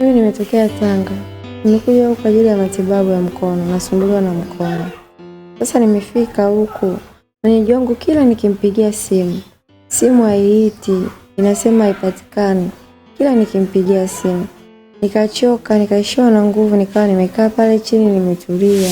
Mimi nimetokea Tanga. Nimekuja huku kwa ajili ya matibabu ya mkono, nasumbuliwa na mkono. Sasa nimefika huku. Mwenyeji wangu kila nikimpigia simu haiiti, inasema haipatikani. Kila nikimpigia simu. Nikachoka, nikaishiwa na nguvu, nikawa nimekaa pale chini nimetulia.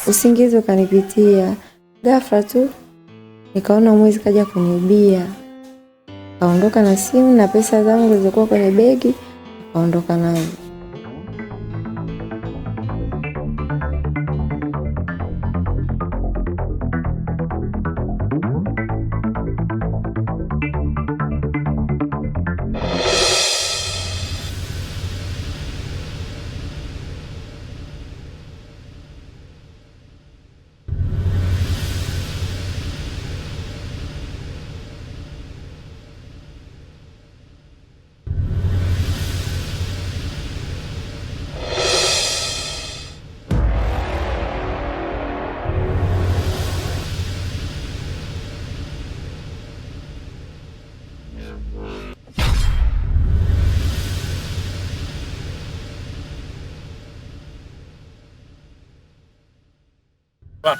Usingizi ukanipitia. Ghafla tu nikaona mwizi kaja kuniibia. Kaondoka na simu na pesa zangu zilizokuwa kwenye begi, kaondoka nazo.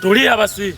Tulia basi.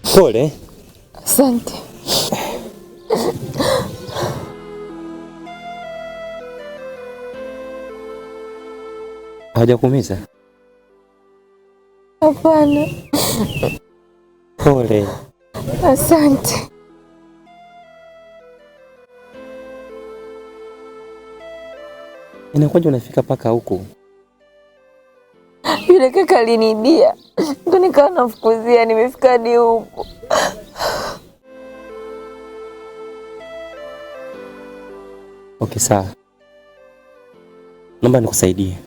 Pole. Asante. Hajakuumiza? Hapana. Pole. Asante. Inakuwaje unafika paka huku? Yule kaka alinibia, ndo nikawa nafukuzia, nimefika hadi huku. Okay, sawa. Naomba nikusaidie.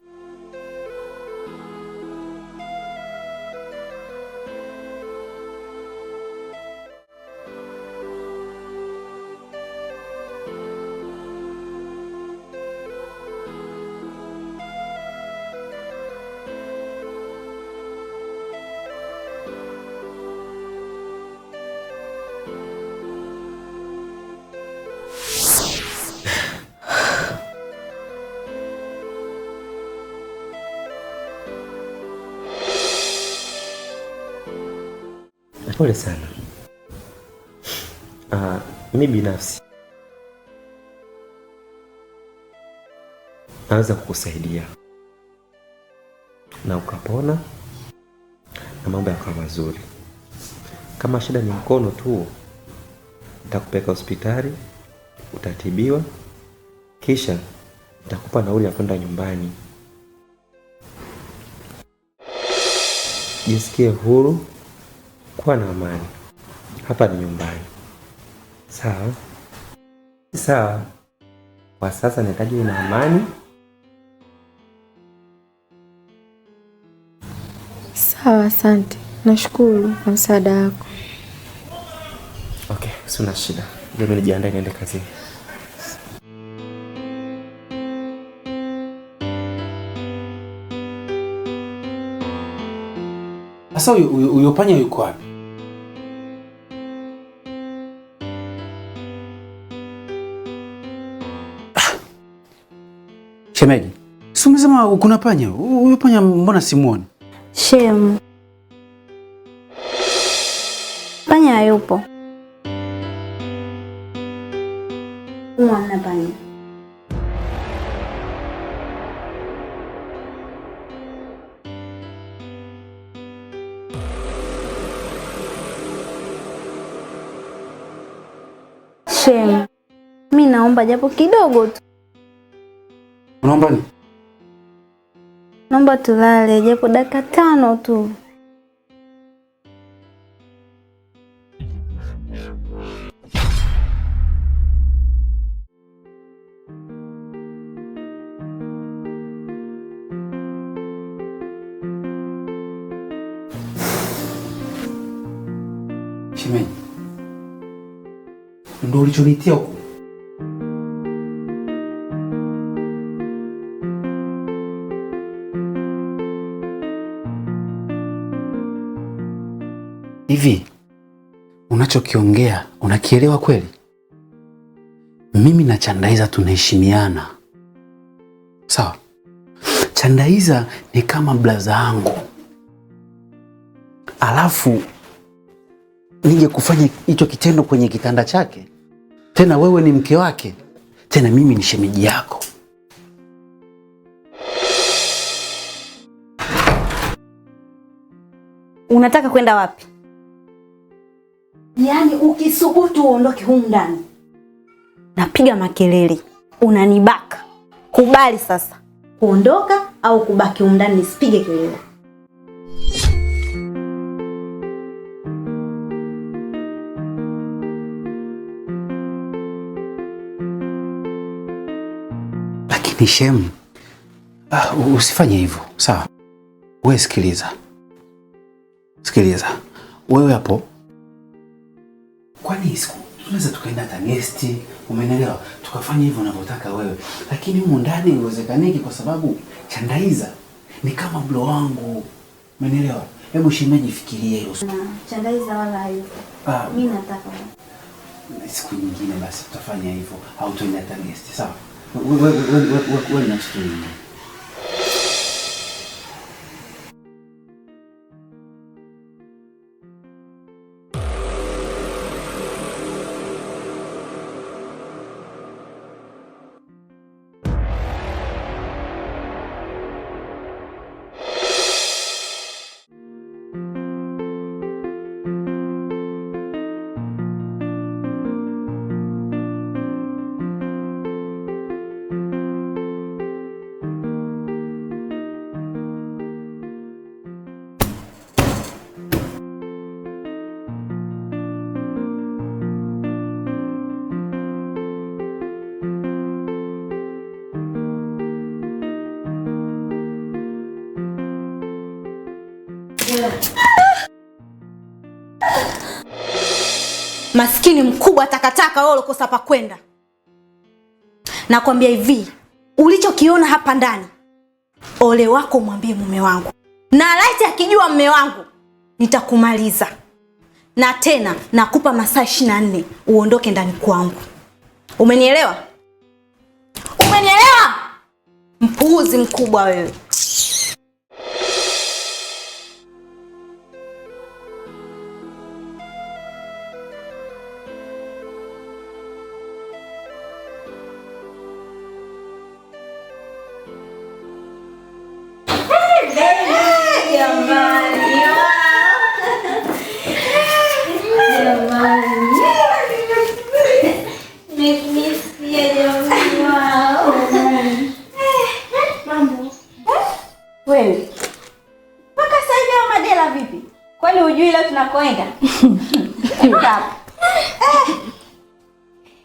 Pole sana. Mimi binafsi naweza kukusaidia na ukapona na mambo yakawa mazuri. Kama shida ni mkono tu, nitakupeleka hospitali, utatibiwa, kisha nitakupa nauli ya kwenda nyumbani. Jisikie huru, kuwa na amani. Hapa ni nyumbani. Sawa? Sawa. Kwa sasa nahitaji uwe na amani. Sawa, asante. Nashukuru kwa msaada wako. Okay, sina shida. Mimi nijiandae niende kazini. Sasa huyo panya yuko wapi? Shemeji, si umesema kuna panya? Huyo panya mbona simuoni? Shem, panya hayupo. Mwana panya. Shem, mimi naomba japo kidogo tu. Unaomba nini? Naomba tulale japo dakika 5 tu. Shemeji, ndio ulichonitia huko? Hivi unachokiongea unakielewa kweli? Mimi na Chandaiza tunaheshimiana, sawa? Chandaiza ni kama blaza yangu, alafu nije kufanya hicho kitendo kwenye kitanda chake? Tena wewe ni mke wake, tena mimi ni shemeji yako. Unataka kwenda wapi? Yaani ukisubutu uondoke humu ndani, napiga makelele, unanibaka. Kubali sasa, kuondoka au kubaki humu ndani nisipige kelele. Lakini Shem, usifanye hivyo, sawa? Wewe sikiliza. Wewe hapo, kwani siku tunaweza tukaenda hata guesti, umeelewa? Tukafanya hivyo unavyotaka wewe. Lakini humu ndani haiwezekaniki kwa sababu Chandaiza ni kama blo wangu. Umeelewa? Hebu shemeji fikiria hilo. Chandaiza wala hayupo. Mimi nataka siku nyingine basi tutafanya hivyo au tuende hata guesti, sawa? Wewe na kitu nyingine. Maskini mkubwa takataka, wewe ulokosa pa kwenda. Nakwambia hivi, ulichokiona hapa ndani, ole wako mwambie mume wangu. Na laiti akijua mume wangu, nitakumaliza. Na tena nakupa masaa 24 uondoke ndani kwangu. Umenielewa? Umenielewa? Mpuuzi mkubwa wewe. Wewe. Mpaka sasa hivi Madela vipi? Kwani hujui leo tunakoenda?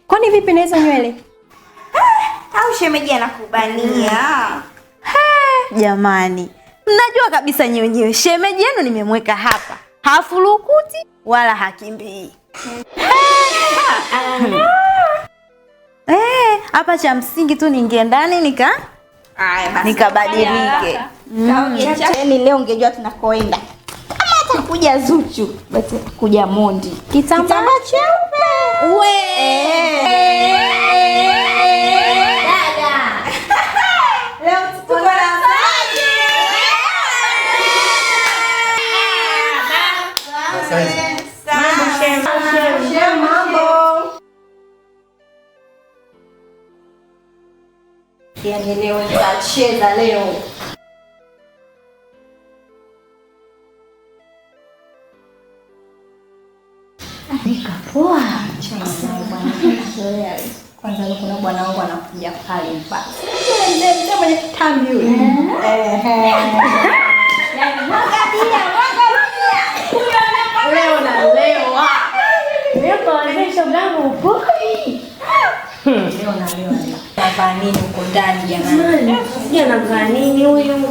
Kwani vipi na hizo nywele? Au shemeji anakubania? Jamani, mnajua kabisa nyewe shemeji yenu nimemweka hapa. Hafurukuti wala hakimbii. Hapa cha msingi tu niingie ndani nikabadilike. Yaani leo ungejua tunakoenda. Kama atakuja Zuchu, basi atakuja Mondi. Kitambaa cheupe. Dada. Leo tuko na maji. Mambo. Yaani leo nitacheza leo. Poa. Kwanza kuna bwana wangu anakuja pale mpaka. Ndio mwenye kitambi yule. Leo na leo. Leo tunaonyesha mlango upo hii. Leo na leo. Navaa nini uko ndani jamani? Sijui anavaa nini huyu?